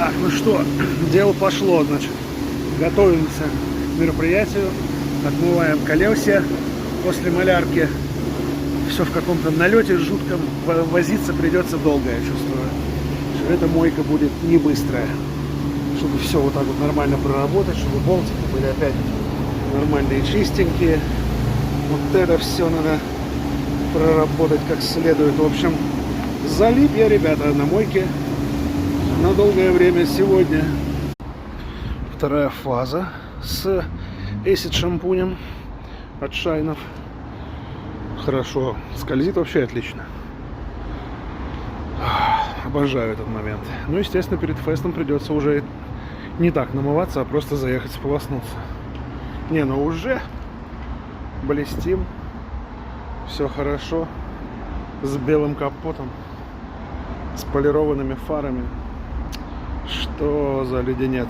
Так, ну что, дело пошло, значит. Готовимся к мероприятию. Отмываем колеса после малярки. Все в каком-то налете жутком. Возиться придется долго, я чувствую. Что эта мойка будет не быстрая. Чтобы все вот так вот нормально проработать, чтобы болтики были опять нормальные, чистенькие. Вот это все надо проработать как следует. В общем, залип я, ребята, на мойке на долгое время сегодня. Вторая фаза с Acid шампунем от Шайнов. Хорошо, скользит вообще отлично. Обожаю этот момент. Ну, естественно, перед фестом придется уже не так намываться, а просто заехать сполоснуться. Не, ну уже блестим. Все хорошо. С белым капотом. С полированными фарами. Что за леденец?